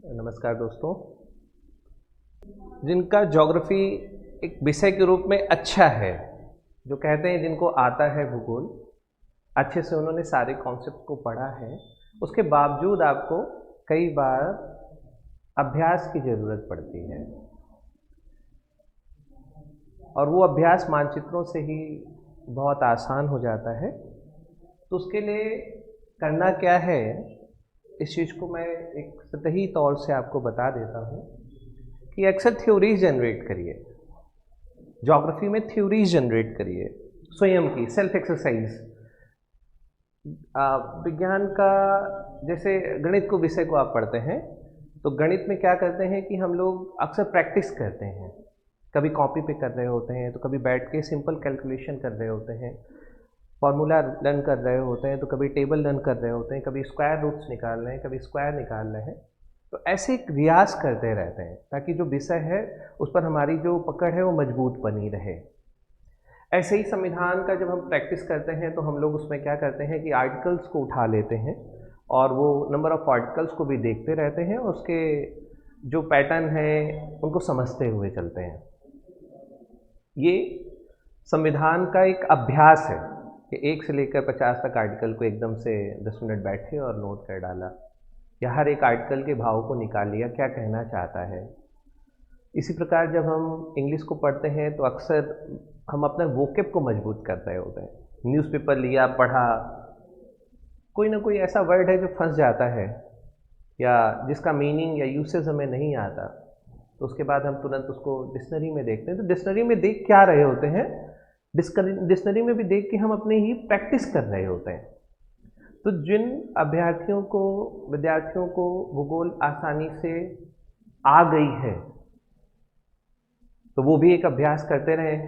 नमस्कार दोस्तों। जिनका ज्योग्राफी एक विषय के रूप में अच्छा है, जो कहते हैं जिनको आता है भूगोल, अच्छे से उन्होंने सारे कॉन्सेप्ट को पढ़ा है, उसके बावजूद आपको कई बार अभ्यास की ज़रूरत पड़ती है और वो अभ्यास मानचित्रों से ही बहुत आसान हो जाता है। तो उसके लिए करना क्या है, इस चीज़ को मैं एक सतही तौर से आपको बता देता हूँ कि अक्सर थ्योरीज जनरेट करिए, ज्योग्राफी में थ्योरीज जनरेट करिए स्वयं की, सेल्फ एक्सरसाइज। विज्ञान का जैसे गणित को विषय को आप पढ़ते हैं तो गणित में क्या करते हैं कि हम लोग अक्सर प्रैक्टिस करते हैं, कभी कॉपी पे कर रहे होते हैं तो कभी बैठ के सिंपल कैलकुलेशन कर रहे होते हैं, फॉर्मूला रन कर रहे होते हैं तो कभी टेबल रन कर रहे होते हैं, कभी स्क्वायर रूट्स निकाल रहे हैं, कभी स्क्वायर निकाल रहे हैं। तो ऐसे एक रियाज करते रहते हैं ताकि जो विषय है उस पर हमारी जो पकड़ है वो मजबूत बनी रहे। ऐसे ही संविधान का जब हम प्रैक्टिस करते हैं तो हम लोग उसमें क्या करते हैं कि आर्टिकल्स को उठा लेते हैं और वो नंबर ऑफ आर्टिकल्स को भी देखते रहते हैं, उसके जो पैटर्न है उनको समझते हुए चलते हैं। ये संविधान का एक अभ्यास है कि 1 से लेकर 50 तक आर्टिकल को एकदम से 10 मिनट बैठे और नोट कर डाला, या हर एक आर्टिकल के भाव को निकाल लिया, क्या कहना चाहता है। इसी प्रकार जब हम इंग्लिश को पढ़ते हैं तो अक्सर हम अपने वोकेब को मजबूत कर रहे होते हैं। न्यूज़पेपर लिया, पढ़ा, कोई ना कोई ऐसा वर्ड है जो फंस जाता है या जिसका मीनिंग या यूसेज हमें नहीं आता, तो उसके बाद हम तुरंत उसको डिक्शनरी में देखते हैं। तो डिक्शनरी में देख क्या रहे होते हैं, डिक्शनरी में भी देख के हम अपने ही प्रैक्टिस कर रहे होते हैं। तो जिन अभ्यर्थियों को, विद्यार्थियों को भूगोल आसानी से आ गई है तो वो भी एक अभ्यास करते रहें,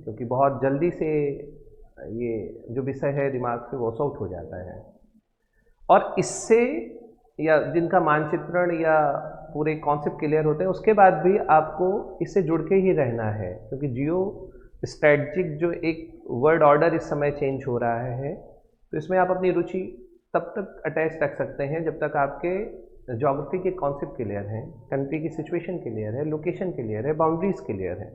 क्योंकि बहुत जल्दी से ये जो विषय है दिमाग से वॉश आउट हो जाता है। और इससे या जिनका मानचित्रण या पूरे कॉन्सेप्ट क्लियर होते हैं उसके बाद भी आपको इससे जुड़ के ही रहना है, क्योंकि जियो स्ट्रैटेजिक जो एक वर्ड ऑर्डर इस समय चेंज हो रहा है, तो इसमें आप अपनी रुचि तब तक अटैच रख सकते हैं जब तक आपके ज्योग्राफी के कॉन्सेप्ट क्लियर हैं, कंट्री की सिचुएशन क्लियर है, लोकेशन क्लियर है, बाउंड्रीज क्लियर है।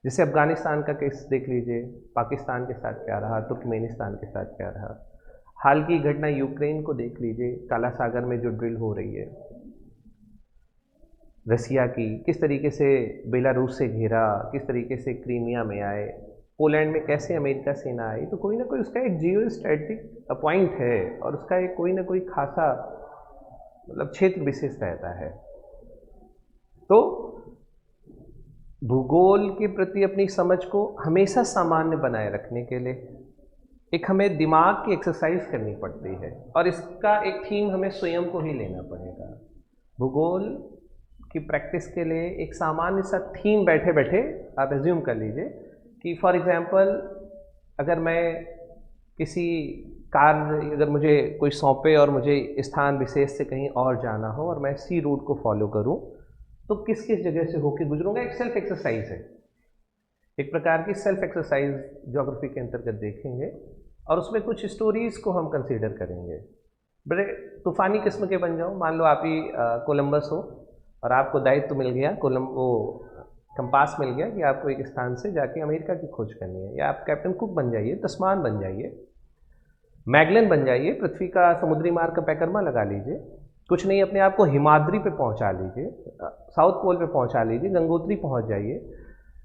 जैसे अफगानिस्तान का केस देख लीजिए, पाकिस्तान के साथ क्या रहा, तुर्कमेनिस्तान के साथ क्या रहा, हाल की घटना यूक्रेन को देख लीजिए, काला सागर में जो ड्रिल हो रही है रसिया की, किस तरीके से बेलारूस से घेरा, किस तरीके से क्रीमिया में आए, पोलैंड में कैसे अमेरिका सेना आई। तो कोई ना कोई उसका एक जियो स्ट्रेटेजिक पॉइंट है और उसका एक कोई ना कोई खासा मतलब क्षेत्र विशेष रहता है। तो भूगोल के प्रति अपनी समझ को हमेशा सामान्य बनाए रखने के लिए एक हमें दिमाग की एक्सरसाइज करनी पड़ती है और इसका एक थीम हमें स्वयं को ही लेना पड़ेगा। भूगोल की प्रैक्टिस के लिए एक सामान्य सा थीम बैठे बैठे आप एज्यूम कर लीजिए कि फॉर एग्जांपल अगर मैं किसी कार्य, अगर मुझे कोई सौंपे और मुझे स्थान विशेष से कहीं और जाना हो और मैं सी रूट को फॉलो करूं, तो किस किस जगह से होकर गुजरूंगा। एक सेल्फ एक्सरसाइज है, एक प्रकार की सेल्फ एक्सरसाइज ज्योग्राफी के अंतर्गत देखेंगे और उसमें कुछ स्टोरीज को हम कंसीडर करेंगे। बड़े तूफानी किस्म के बन जाओ, मान लो आप ही कोलंबस हो और आपको दायित्व मिल गया, वो कंपास मिल गया कि आपको एक स्थान से जाके अमेरिका की खोज करनी है, या आप कैप्टन कुक बन जाइए, तस्मान बन जाइए, मैगलन बन जाइए, पृथ्वी का समुद्री मार्ग का पैकर्मा लगा लीजिए, कुछ नहीं अपने आप को हिमाद्री पे पहुंचा लीजिए, साउथ पोल पे पहुंचा लीजिए, गंगोत्री पहुंच जाइए,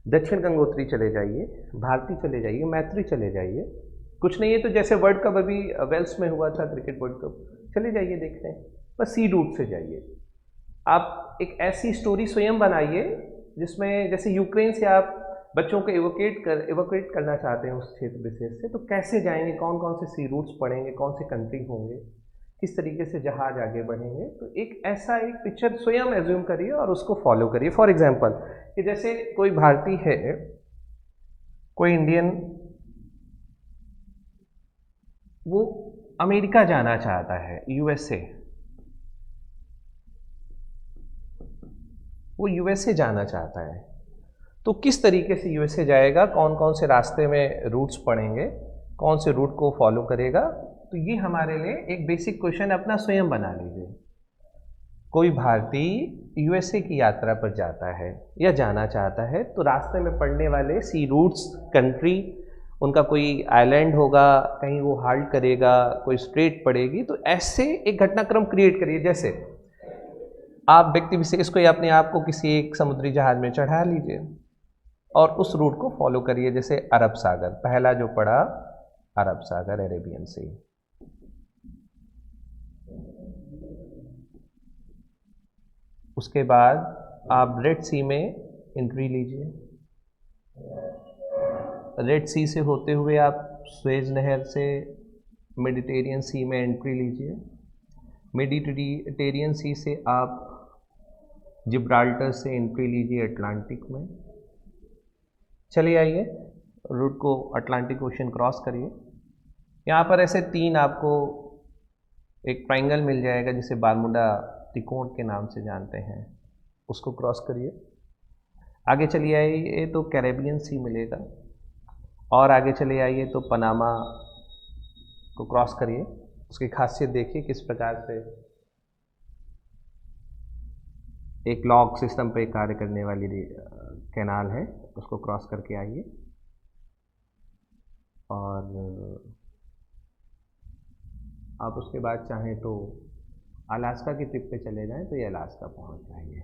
दक्षिण गंगोत्री चले जाइए, भारती चले जाइए, मैत्री चले जाइए। कुछ नहीं है तो जैसे वर्ल्ड कप अभी वेल्स में हुआ था, क्रिकेट वर्ल्ड कप, चले जाइए देखते हैं, बस सी रूट से जाइए। आप एक ऐसी स्टोरी स्वयं बनाइए जिसमें जैसे यूक्रेन से आप बच्चों को एवोकेट करना चाहते हैं उस क्षेत्र विशेष से, तो कैसे जाएंगे, कौन कौन से सी रूट्स पड़ेंगे, कौन से कंट्री होंगे, किस तरीके से जहाज आगे बढ़ेंगे। तो एक ऐसा एक पिक्चर स्वयं एज्यूम करिए और उसको फॉलो करिए। फॉर एग्जांपल कि जैसे कोई भारतीय है, कोई इंडियन, वो अमेरिका जाना चाहता है, यूएसए, वो यूएसए जाना चाहता है, तो किस तरीके से यूएसए जाएगा, कौन कौन से रास्ते में रूट्स पड़ेंगे, कौन से रूट को फॉलो करेगा। तो ये हमारे लिए एक बेसिक क्वेश्चन अपना स्वयं बना लीजिए। कोई भारतीय यूएसए की यात्रा पर जाता है या जाना चाहता है तो रास्ते में पड़ने वाले सी रूट्स, कंट्री, उनका कोई आइलैंड होगा, कहीं वो हाल्ट करेगा, कोई स्ट्रेट पड़ेगी, तो ऐसे एक घटनाक्रम क्रिएट करिए। जैसे आप व्यक्ति विशेष को या अपने आप को किसी एक समुद्री जहाज में चढ़ा लीजिए और उस रूट को फॉलो करिए। जैसे अरब सागर, पहला जो पड़ा अरब सागर, अरेबियन सी। उसके बाद आप रेड सी में एंट्री लीजिए। रेड सी से होते हुए आप सुएज नहर से मेडिटेरियन सी में एंट्री लीजिए। मेडिटेरियन सी से आप जिब्राल्टर से एंट्री लीजिए अटलांटिक में। चलिए आइए, रूट को अटलांटिक ओशन क्रॉस करिए। यहाँ पर ऐसे 3 आपको एक ट्राइंगल मिल जाएगा जिसे बारमुडा त्रिकोण के नाम से जानते हैं, उसको क्रॉस करिए। आगे चलिए आइए तो कैरेबियन सी मिलेगा, और आगे चले आइए तो पनामा को क्रॉस करिए। उसकी खासियत देखिए किस प्रकार से एक लॉक सिस्टम पे कार्य करने वाली कैनाल है, उसको क्रॉस करके आइए। और आप उसके बाद चाहें तो अलास्का की ट्रिप पे चले जाएं तो ये अलास्का पहुंच जाएंगे।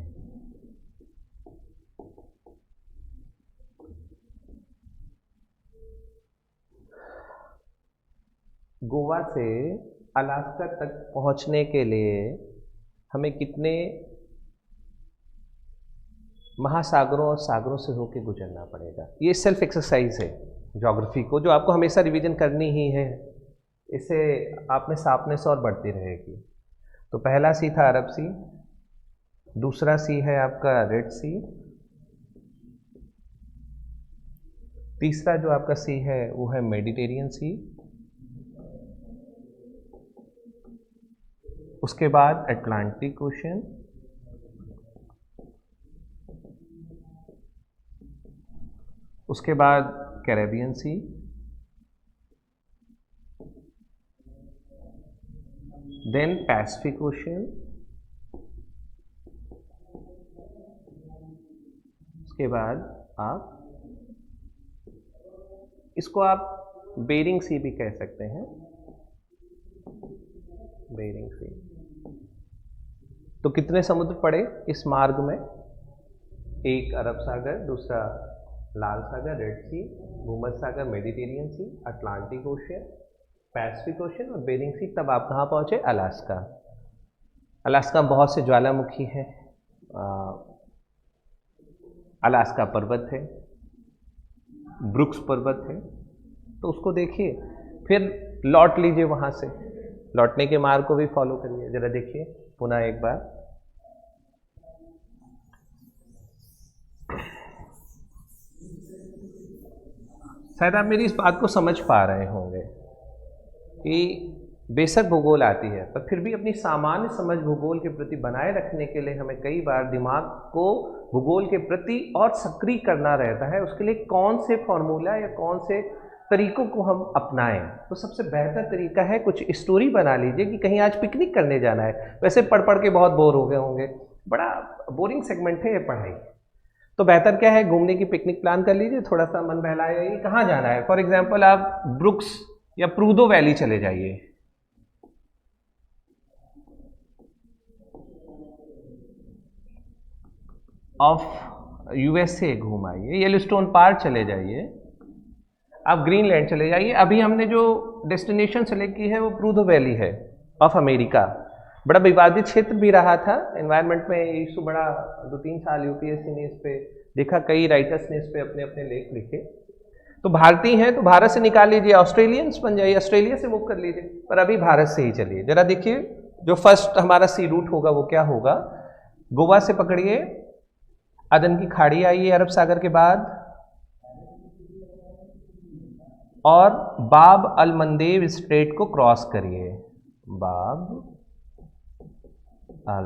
गोवा से अलास्का तक पहुंचने के लिए हमें कितने महासागरों और सागरों से होकर गुजरना पड़ेगा? ये सेल्फ एक्सरसाइज है ज्योग्राफी को, जो आपको हमेशा रिवीजन करनी ही है। इससे आप में शार्पनेस और बढ़ती रहेगी। तो पहला सी था अरब सी, दूसरा सी है आपका रेड सी, तीसरा जो आपका सी है वो है मेडिटेरियन सी, उसके बाद अटलांटिक ओशन, उसके बाद Caribbean sea, then Pacific ocean, उसके बाद आप इसको आप बेरिंग सी भी कह सकते हैं, बेरिंग सी। तो कितने समुद्र पड़े इस मार्ग में? एक अरब सागर, दूसरा लाल सागर रेड सी, भूमध्य सागर मेडिटेरियन सी, अटलांटिक ओशन, पैसिफिक ओशन और बेरिंग सी। तब आप कहाँ पहुँचे? अलास्का। अलास्का में बहुत से ज्वालामुखी हैं, अलास्का पर्वत है, ब्रुक्स पर्वत है, तो उसको देखिए, फिर लौट लीजिए वहाँ से। लौटने के मार्ग को भी फॉलो करिए। जरा देखिए पुनः एक बार, शायद आप मेरी इस बात को समझ पा रहे होंगे कि बेशक भूगोल आती है, पर फिर भी अपनी सामान्य समझ भूगोल के प्रति बनाए रखने के लिए हमें कई बार दिमाग को भूगोल के प्रति और सक्रिय करना रहता है। उसके लिए कौन से फॉर्मूला या कौन से तरीकों को हम अपनाएं? तो सबसे बेहतर तरीका है कुछ स्टोरी बना लीजिए कि कहीं आज पिकनिक करने जाना है। वैसे पढ़ पढ़ के बहुत बोर हो गए होंगे, बड़ा बोरिंग सेगमेंट है ये पढ़ाई। तो बेहतर क्या है, घूमने की पिकनिक प्लान कर लीजिए, थोड़ा सा मन बहलाएगा। कहाँ जाना है? फॉर एग्जाम्पल आप ब्रुक्स या प्रूदो वैली चले जाइए, ऑफ यूएसए घूम आइए, येलोस्टोन पार्क चले जाइए, आप ग्रीनलैंड चले जाइए। अभी हमने जो डेस्टिनेशन सेलेक्ट की है वो प्रूदो वैली है ऑफ अमेरिका। बड़ा विवादित क्षेत्र भी रहा था एनवायरनमेंट में, इशू बड़ा 2-3 साल यूपीएससी ने इस पे देखा, कई राइटर्स ने इस पे अपने अपने लेख लिखे। तो भारतीय हैं तो भारत से निकाल लीजिए, ऑस्ट्रेलियंस बन जाइए, ऑस्ट्रेलिया से मूव कर लीजिए, पर अभी भारत से ही चलिए। जरा देखिए जो फर्स्ट हमारा सी रूट होगा वो क्या होगा। गोवा से पकड़िए, अदन की खाड़ी आइए अरब सागर के बाद, और बाब अल मंदेब स्ट्रेट को क्रॉस करिए। बाब अल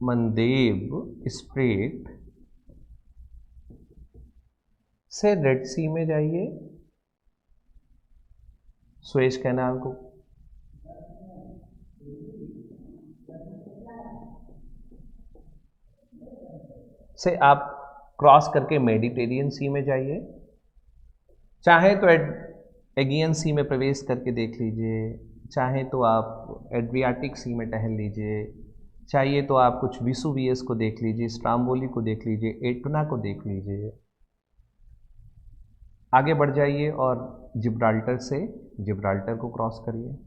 मंदेब स्ट्रेट से रेड सी में जाइए, सुएज कैनाल को से आप क्रॉस करके मेडिटेरियन सी में जाइए, चाहे तो एगियन सी में प्रवेश करके देख लीजिए, चाहे तो आप एड्रियाटिक सी में टहल लीजिए, चाहिए तो आप कुछ विसुवियस को देख लीजिए, स्ट्राम्बोली को देख लीजिए, एटना को देख लीजिए। आगे बढ़ जाइए और जिब्राल्टर से जिब्राल्टर को क्रॉस करिए।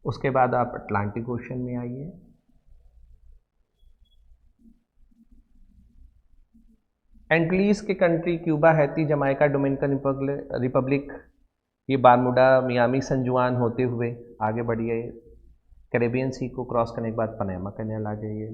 उसके बाद आप अटलांटिक ओशन में आइए। एंटीलीज के country Cuba, Haiti, Jamaica, Dominican Republic, ये बारमूडा, मियामी, सन जुआन होते हुए आगे बढ़िए। कैरेबियन सी को क्रॉस करने के बाद पनामा कैनाल आ जाइए।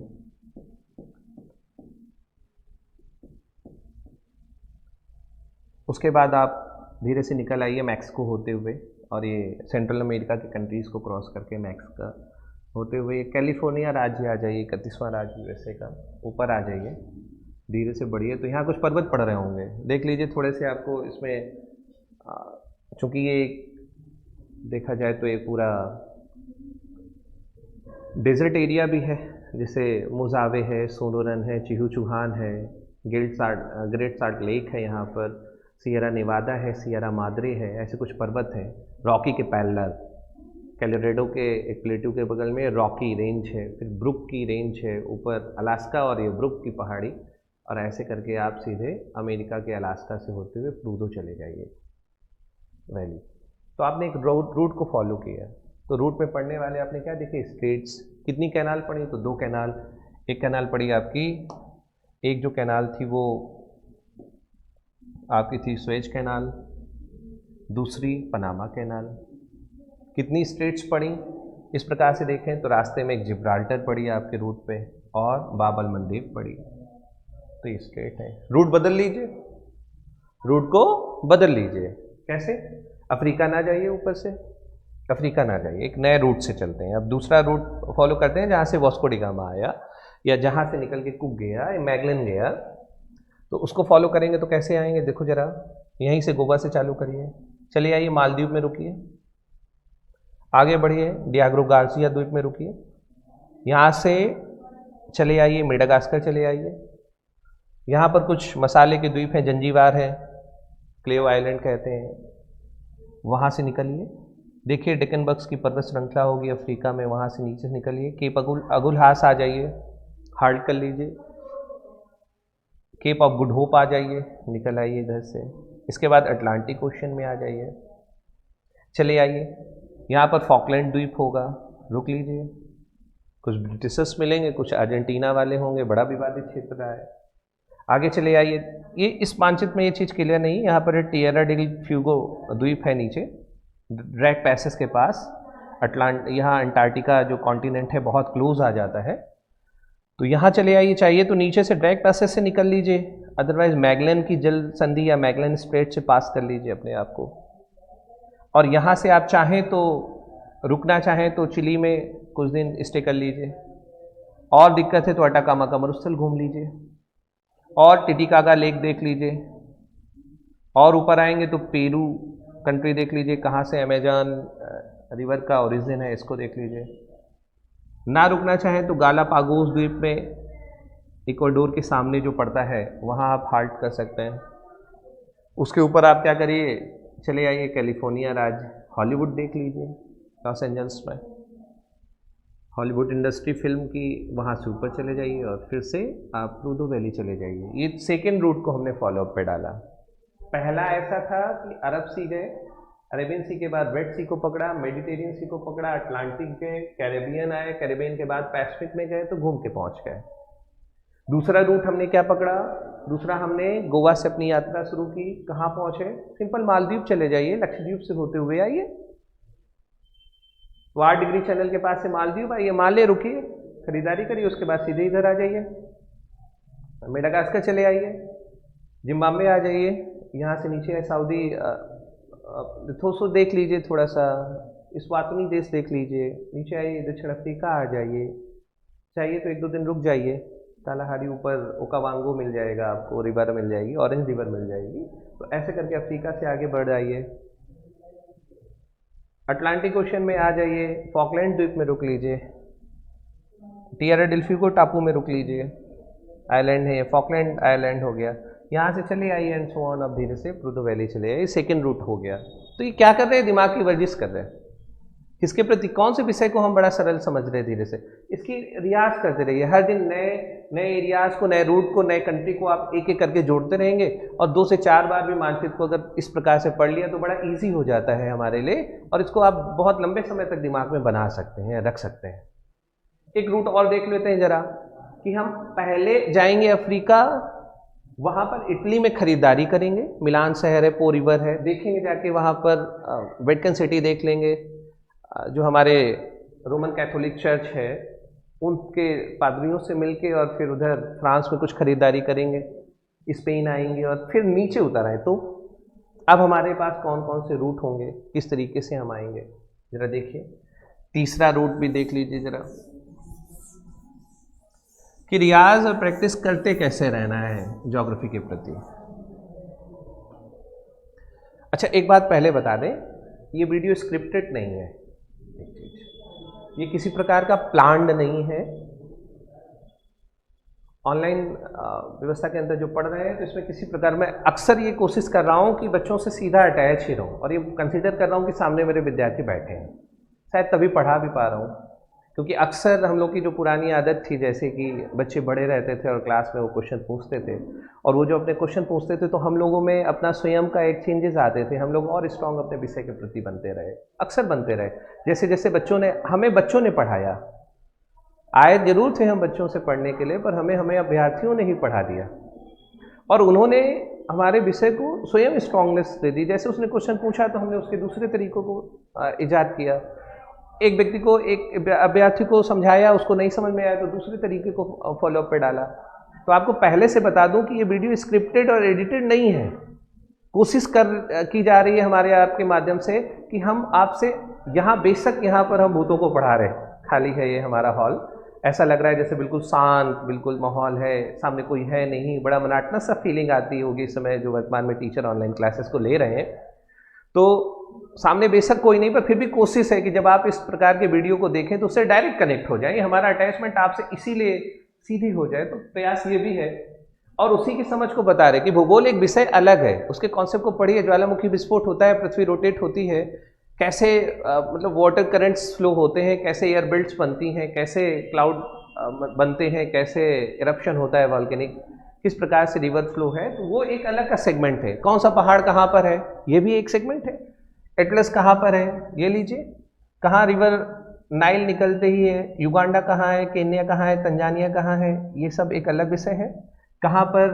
उसके बाद आप धीरे से निकल आइए मैक्सिको होते हुए, और ये सेंट्रल अमेरिका के कंट्रीज़ को क्रॉस करके मैक्सिको होते हुए कैलिफोर्निया राज्य आ जाइए, 31वां राज्य यूएसए का, ऊपर आ जाइए, धीरे से बढ़िए। तो यहाँ कुछ पर्वत पड़ रहे होंगे, देख लीजिए थोड़े से आपको इसमें, चूँकि ये देखा जाए तो ये पूरा डेजर्ट एरिया भी है, जैसे मोजावे है, सोनोरन है, चिहुचुहान है, ग्रेट साल्ट लेक है, यहाँ पर सियरा नेवादा है, सियरा माद्रे है, ऐसे कुछ पर्वत हैं रॉकी के पैरेलल। कैलोरेडो के एक प्लेटू के बगल में रॉकी रेंज है, फिर ब्रुक की रेंज है, ऊपर अलास्का और ये ब्रुक की पहाड़ी, और ऐसे करके आप सीधे अमेरिका के अलास्का से होते हुए प्लूटो चले जाइए वैली। तो आपने एक रूट को फॉलो किया, तो रूट में पढ़ने वाले आपने क्या देखे, स्टेट्स। कितनी कैनाल पड़ी, तो 2 कैनाल। एक कैनाल पड़ी आपकी, एक जो कैनाल थी वो आपकी थी स्वेज कैनाल, दूसरी पनामा कैनाल। कितनी स्टेट्स पड़ी, इस प्रकार से देखें तो रास्ते में एक जिब्राल्टर पड़ी आपके रूट पे, और बाबल मंदीप पड़ी, तो ये स्टेट है। रूट बदल लीजिए, रूट को बदल लीजिए। कैसे, अफ्रीका ना जाइए, ऊपर से अफ्रीका ना जाइए, एक नए रूट से चलते हैं। अब दूसरा रूट फॉलो करते हैं जहाँ से वास्को डी गामा आया, या जहाँ से निकल के कुक गया, मैगलन गया, तो उसको फॉलो करेंगे तो कैसे आएंगे, देखो जरा, यहीं से गोवा से चालू करिए, चले आइए मालदीव में रुकिए, आगे बढ़िए डियाग्रो गार्सिया द्वीप में रुकिए, यहाँ से चले आइए मेडागास्कर चले आइए, यहाँ पर कुछ मसाले के द्वीप हैं, जंजीबार है, क्लेव आइलैंड कहते हैं, वहाँ से निकलिए। देखिए डेकनबर्ग्स की पर्वत श्रृंखला होगी अफ्रीका में, वहाँ से नीचे से निकलिए, केप अगुलहास आ जाइए, हाल्ट कर लीजिए, केप ऑफ गुड होप आ जाइए, निकल आइए इधर से। इसके बाद अटलांटिक ओशन में आ जाइए, चले आइए, यहाँ पर फॉकलैंड द्वीप होगा, रुक लीजिए, कुछ ब्रिटिशर्स मिलेंगे, कुछ अर्जेंटीना वाले होंगे, बड़ा विवादित क्षेत्र रहा है। आगे चले आइए, ये इस मानचित्र में ये चीज़ क्लियर नहीं, यहाँ पर टिएरा डेल फ्यूगो द्वीप है नीचे ड्रैक पैसेज के पास, यहाँ अंटार्कटिका जो कॉन्टिनेंट है बहुत क्लोज आ जाता है, तो यहाँ चले आइए। चाहिए तो नीचे से ड्रैक पैसेज से निकल लीजिए, अदरवाइज मैगलन की जल संधि या मैगलन स्ट्रेट से पास कर लीजिए अपने आप को, और यहाँ से आप चाहें तो रुकना चाहें तो चिली में कुछ दिन स्टे कर लीजिए, और दिक्कत है तो अटाकामा का मरुस्थल घूम लीजिए, और टिटिकागा लेक देख लीजिए, और ऊपर आएंगे तो पेरू कंट्री देख लीजिए, कहाँ से अमेजन रिवर का ओरिजिन है, इसको देख लीजिए। ना रुकना चाहें तो गालापागोस द्वीप में इक्वाडोर के सामने जो पड़ता है वहाँ आप हाल्ट कर सकते हैं। उसके ऊपर आप क्या करिए, चले आइए कैलिफोर्निया राज्य, हॉलीवुड देख लीजिए, लॉस एंजल्स में हॉलीवुड इंडस्ट्री फिल्म की, वहाँ से ऊपर चले जाइए और फिर से आप प्लूटो वैली चले जाइए। ये सेकेंड रूट को हमने फॉलोअप पे डाला। पहला ऐसा था कि अरब सी गए, अरेबियन सी के बाद रेड सी को पकड़ा, मेडिटेरियन सी को पकड़ा, अटलांटिक गए, कैरेबियन आए, कैरेबियन के बाद पैसिफिक में गए तो घूम के पहुंच गए। दूसरा रूट हमने क्या पकड़ा, दूसरा हमने गोवा से अपनी यात्रा शुरू की, कहाँ पहुंचे, सिंपल मालदीव चले जाइए, लक्षद्वीप से होते हुए आइए, 8 डिग्री चैनल के पास से मालदीव आइए, माले रुकिए, खरीदारी करिए, उसके बाद सीधे इधर आ जाइए, मेडागास्कर चले आइए, जिम्बाब्वे आ जाइए, यहाँ से नीचे है सऊदी, लिथोसो देख लीजिए, थोड़ा सा इस्वातिनी देश देख लीजिए, नीचे आइए दक्षिण अफ्रीका आ जाइए, चाहिए तो 1-2 दिन रुक जाइए, कालाहारी ऊपर ओकावांगो मिल जाएगा आपको, रिवर मिल जाएगी, ऑरेंज रिवर मिल जाएगी, तो ऐसे करके अफ्रीका से आगे बढ़ जाइए, अटलांटिक ओशन में आ जाइए, फॉकलैंड द्वीप में रुक लीजिए, टिएरा डेल फ्यूगो टापू में रुक लीजिए, आइलैंड है ये, फॉकलैंड आइलैंड हो गया, यहाँ से चले आइए एंड सो ऑन, अब धीरे से प्रूदो वैली चले आइए, सेकेंड रूट हो गया। तो ये क्या कर रहे हैं, दिमाग की वर्जिश कर रहे हैं, किसके प्रति, कौन से विषय को हम बड़ा सरल समझ रहे हैं, धीरे से इसकी रियाज करते रहिए, हर दिन नए नए एरियाज को, नए रूट को, नए कंट्री को आप एक एक करके जोड़ते रहेंगे, और 2 से 4 बार भी मानचित्र को अगर इस प्रकार से पढ़ लिया तो बड़ा इजी हो जाता है हमारे लिए, और इसको आप बहुत लंबे समय तक दिमाग में बना सकते हैं, रख सकते हैं। एक रूट और देख लेते हैं जरा, कि हम पहले जाएंगे अफ्रीका, वहाँ पर इटली में खरीदारी करेंगे, मिलान शहर है, पो रिवर है, देखेंगे जाके वहाँ पर वेटिकन सिटी देख लेंगे, जो हमारे रोमन कैथोलिक चर्च है उनके पादरियों से मिलके, और फिर उधर फ्रांस में कुछ खरीदारी करेंगे, स्पेन आएंगे और फिर नीचे उतर आए। तो अब हमारे पास कौन कौन से रूट होंगे, किस तरीके से हम आएंगे, जरा देखिए। तीसरा रूट भी देख लीजिए जरा, कि रियाज और प्रैक्टिस करते कैसे रहना है ज्योग्राफी के प्रति। अच्छा, एक बात पहले बता दें, ये वीडियो स्क्रिप्टेड नहीं है, ये किसी प्रकार का प्लान्ड नहीं है। ऑनलाइन व्यवस्था के अंदर जो पढ़ रहे हैं तो इसमें किसी प्रकार में अक्सर ये कोशिश कर रहा हूँ कि बच्चों से सीधा अटैच ही रहूँ, और ये कंसीडर कर रहा हूँ कि सामने मेरे विद्यार्थी बैठे हैं, शायद तभी पढ़ा भी पा रहा हूँ, क्योंकि अक्सर हम लोग की जो पुरानी आदत थी, जैसे कि बच्चे बड़े रहते थे और क्लास में वो क्वेश्चन पूछते थे, और वो जो अपने क्वेश्चन पूछते थे तो हम लोगों में अपना स्वयं का एक चेंजेस आते थे, हम लोग और स्ट्रांग अपने विषय के प्रति बनते रहे, अक्सर बनते रहे, जैसे जैसे बच्चों ने पढ़ाया। आए जरूर थे हम बच्चों से पढ़ने के लिए, पर हमें अभ्यर्थियों ने ही पढ़ा दिया, और उन्होंने हमारे विषय को स्वयं स्ट्रांगनेस दे दी। जैसे उसने क्वेश्चन पूछा तो हमने उसके दूसरे तरीकों को ईजाद किया, एक व्यक्ति को, एक अभ्यर्थी को समझाया, उसको नहीं समझ में आया तो दूसरे तरीके को फॉलोअप पे डाला। तो आपको पहले से बता दूं कि ये वीडियो स्क्रिप्टेड और एडिटेड नहीं है, कोशिश की जा रही है हमारे आपके माध्यम से कि हम आपसे यहाँ, बेशक यहाँ पर हम भूतों को पढ़ा रहे, खाली है ये हमारा हॉल, ऐसा लग रहा है जैसे बिल्कुल शांत बिल्कुल माहौल है, सामने कोई है नहीं, बड़ा मोनोटोनस सा फीलिंग आती होगी इस समय जो वर्तमान में टीचर ऑनलाइन क्लासेस को ले रहे हैं। तो सामने बेशक कोई नहीं, पर फिर भी कोशिश है कि जब आप इस प्रकार के वीडियो को देखें तो उससे डायरेक्ट कनेक्ट हो जाए, हमारा अटैचमेंट आपसे इसीलिए सीधी हो जाए, तो प्रयास ये भी है। और उसी की समझ को बता रहे कि भूगोल एक विषय अलग है, उसके कॉन्सेप्ट को पढ़िए, ज्वालामुखी विस्फोट होता है, पृथ्वी रोटेट होती है, कैसे मतलब वाटर करंट्स फ्लो होते हैं, कैसे एयर बेल्ट्स बनती हैं, कैसे क्लाउड बनते हैं, कैसे इरप्शन होता है वॉल्केनिक, किस प्रकार से रिवर फ्लो है, तो वो एक अलग का सेगमेंट है। कौन सा पहाड़ कहाँ पर है, ये भी एक सेगमेंट है। एटलस कहाँ पर है, ये लीजिए, कहाँ रिवर नाइल निकलते ही है, युगांडा कहाँ है, केन्या कहाँ है, तंजानिया कहाँ है, ये सब एक अलग विषय है। कहाँ पर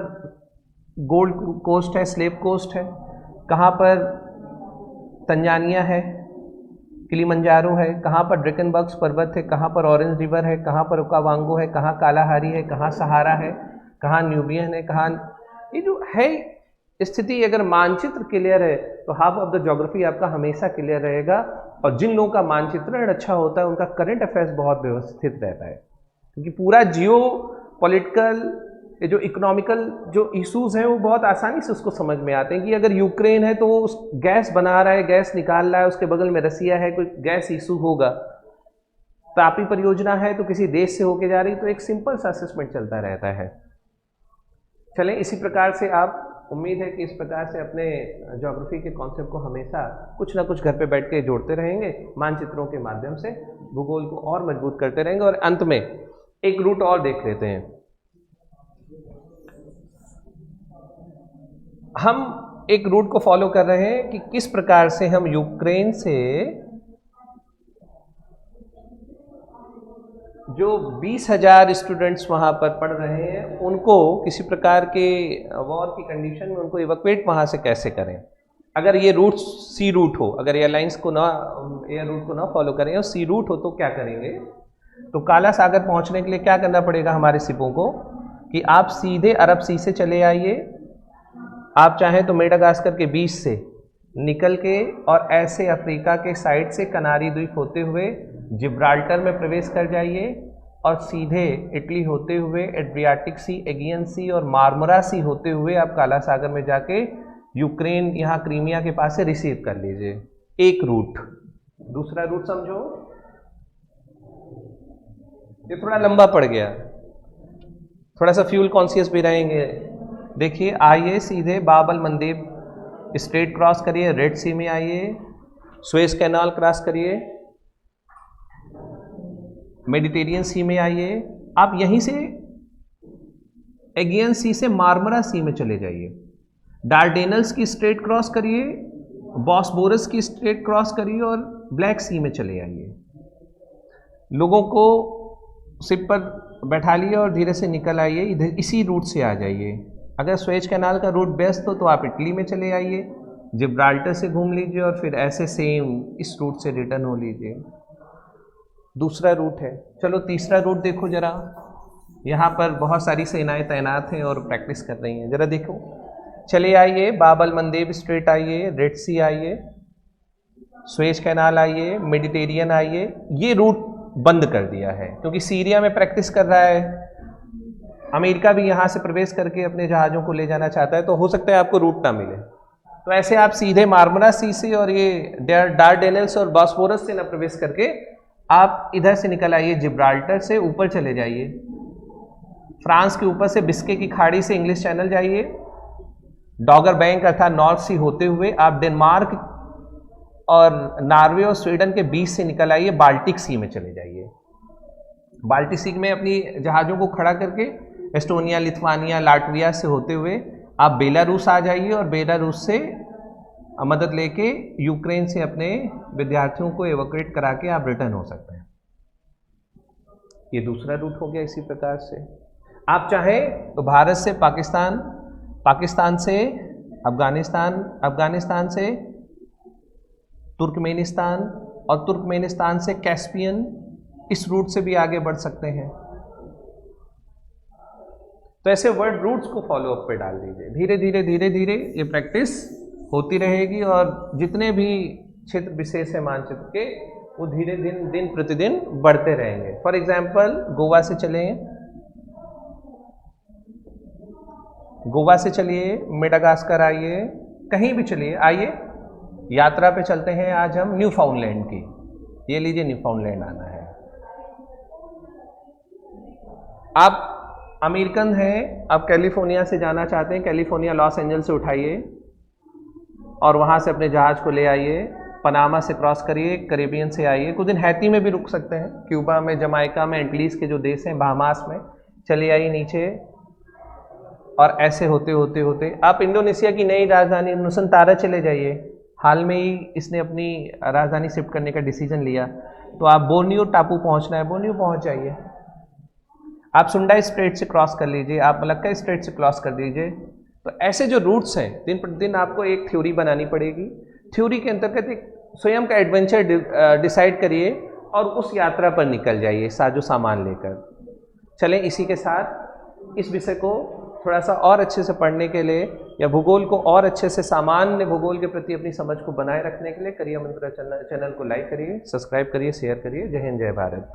गोल्ड कोस्ट है, स्लेप कोस्ट है, कहाँ पर तंजानिया है, किलिमंजारो है, कहाँ पर ड्रेकनबर्ग्स पर्वत है, कहाँ पर ऑरेंज रिवर है, कहाँ पर ओकावांगो है, कहाँ कालाहारी है, कहाँ सहारा है, कहाँ न्यूबियन है, कहाँ, ये जो है स्थिति, अगर मानचित्र क्लियर है तो हाफ ऑफ द ज्योग्राफी आपका हमेशा क्लियर रहेगा। और जिन लोगों का मानचित्रण अच्छा होता है उनका करंट अफेयर्स बहुत व्यवस्थित रहता है, क्योंकि पूरा जियो पॉलिटिकल, ये जो इकोनॉमिकल जो इश्यूज हैं वो बहुत आसानी से उसको समझ में आते हैं। कि अगर यूक्रेन है तो वो उस गैस बना रहा है, गैस निकाल रहा है, उसके बगल में रसिया है, कोई गैस इशू होगा, तापी परियोजना है तो किसी देश से होके जा रही, तो एक सिंपल सा असेसमेंट चलता रहता है। चलें, इसी प्रकार से आप, उम्मीद है कि इस प्रकार से अपने ज्योग्राफी के कॉन्सेप्ट को हमेशा कुछ ना कुछ घर पे बैठ के जोड़ते रहेंगे, मानचित्रों के माध्यम से भूगोल को और मजबूत करते रहेंगे। और अंत में एक रूट और देख लेते हैं। हम एक रूट को फॉलो कर रहे हैं कि किस प्रकार से हम यूक्रेन से जो 20,000 स्टूडेंट्स वहाँ पर पढ़ रहे हैं उनको किसी प्रकार के वॉर की कंडीशन में उनको इवैक्यूएट वहाँ से कैसे करें। अगर ये रूट सी रूट हो, अगर एयरलाइंस को ना, एयर रूट को ना फॉलो करें और सी रूट हो तो क्या करेंगे। तो काला सागर पहुँचने के लिए क्या करना पड़ेगा हमारे शिपों को, कि आप सीधे अरब सी से चले आइए, आप चाहें तो मेडागास्कर के बीच से निकल के और ऐसे अफ्रीका के साइड से कनारी द्वीप होते हुए जिब्राल्टर में प्रवेश कर जाइए और सीधे इटली होते हुए एड्रियाटिक सी, एगियन सी और मार्मरा सी होते हुए आप काला सागर में जाके यूक्रेन यहाँ क्रीमिया के पास से रिसीव कर लीजिए, एक रूट। दूसरा रूट समझो, ये थोड़ा लंबा पड़ गया, थोड़ा सा फ्यूल कॉन्शियस भी रहेंगे। देखिए आइए सीधे बाब अल मंदेब स्ट्रेट क्रॉस करिए, रेड सी में आइए, सुएज कैनाल क्रॉस करिए, मेडिटेरियन सी में आइए, आप यहीं से एगियन सी से मार्मरा सी में चले जाइए, डार्डेनल्स की स्ट्रेट क्रॉस करिए, बॉस्फोरस की स्ट्रेट क्रॉस करिए और ब्लैक सी में चले आइए। लोगों को शिप पर बैठा लिए और धीरे से निकल आइए, इधर इसी रूट से आ जाइए। अगर सुएज कैनाल का रूट बेस्ट हो तो आप इटली में चले आइए, जिब्राल्टर से घूम लीजिए और फिर ऐसे सेम इस रूट से रिटर्न हो लीजिए। दूसरा रूट है। चलो तीसरा रूट देखो जरा, यहाँ पर बहुत सारी सेनाएं तैनात हैं और प्रैक्टिस कर रही हैं, जरा देखो। चले आइए, बाब अल मंदेब स्ट्रेट आइए, रेड सी आइए, सुएज कैनाल आइए, मेडिटेरियन आइए। ये रूट बंद कर दिया है क्योंकि सीरिया में प्रैक्टिस कर रहा है, अमेरिका भी यहाँ से प्रवेश करके अपने जहाज़ों को ले जाना चाहता है, तो हो सकता है आपको रूट ना मिले। तो ऐसे आप सीधे मार्मरा सी से और ये डार्डेनल्स और बॉस्फोरस से ना प्रवेश करके आप इधर से निकल आइए, जिब्राल्टर से ऊपर चले जाइए, फ्रांस के ऊपर से बिस्के की खाड़ी से इंग्लिश चैनल जाइए, डॉगर बैंक अर्थात नॉर्थ सी होते हुए आप डेनमार्क और नॉर्वे और स्वीडन के बीच से निकल आइए, बाल्टिक सी में चले जाइए। बाल्टिक सी में अपनी जहाज़ों को खड़ा करके एस्टोनिया, लिथुआनिया, लाटविया से होते हुए आप बेलारूस आ जाइए और बेलारूस से मदद लेके यूक्रेन से अपने विद्यार्थियों को एवोक्यूएट करा के आप रिटर्न हो सकते हैं। ये दूसरा रूट हो गया। इसी प्रकार से आप चाहें तो भारत से पाकिस्तान, पाकिस्तान से अफगानिस्तान, अफगानिस्तान से तुर्कमेनिस्तान और तुर्कमेनिस्तान से कैस्पियन, इस रूट से भी आगे बढ़ सकते हैं। तो ऐसे वर्ड रूट्स को फॉलो अप पे डाल दीजिए। धीरे धीरे धीरे धीरे ये प्रैक्टिस होती रहेगी और जितने भी क्षेत्र विशेष है मानचित्र के, वो धीरे दिन प्रतिदिन बढ़ते रहेंगे। फॉर एग्जाम्पल गोवा से चलें, गोवा से चलिए, मेडागास्कर आइए, कहीं भी चलिए, आइए यात्रा पे चलते हैं आज हम न्यू फाउंडलैंड की। ये लीजिए न्यू फाउंडलैंड आना है। आप अमेरिकन हैं, आप कैलिफोर्निया से जाना चाहते हैं, कैलिफोर्निया लॉस एंजल्स से उठाइए और वहाँ से अपने जहाज़ को ले आइए, पनामा से क्रॉस करिए, कैरेबियन से आइए, कुछ दिन हैती में भी रुक सकते हैं, क्यूबा में, जमाइका में, एंटीज के जो देश हैं, बहामास में चले आइए नीचे और ऐसे होते होते होते आप इंडोनेशिया की नई राजधानी नुसंतारा चले जाइए। हाल में ही इसने अपनी राजधानी शिफ्ट करने का डिसीजन लिया। तो आप बोर्नियो टापू पहुँचना है, बोर्नियो पहुँच जाइए। आप सुंडा स्ट्रेट से क्रॉस कर लीजिए, आप मलक्का स्ट्रेट से क्रॉस कर दीजिए। तो ऐसे जो रूट्स हैं, दिन प्रतिदिन आपको एक थ्योरी बनानी पड़ेगी। थ्योरी के अंतर्गत एक स्वयं का एडवेंचर डिसाइड करिए और उस यात्रा पर निकल जाइए साजो सामान लेकर। चलें, इसी के साथ इस विषय को थोड़ा सा और अच्छे से पढ़ने के लिए या भूगोल को और अच्छे से, सामान्य भूगोल के प्रति अपनी समझ को बनाए रखने के लिए करियर मंत्रा चैनल को लाइक करिए, सब्सक्राइब करिए, शेयर करिए। जय हिंद, जय भारत।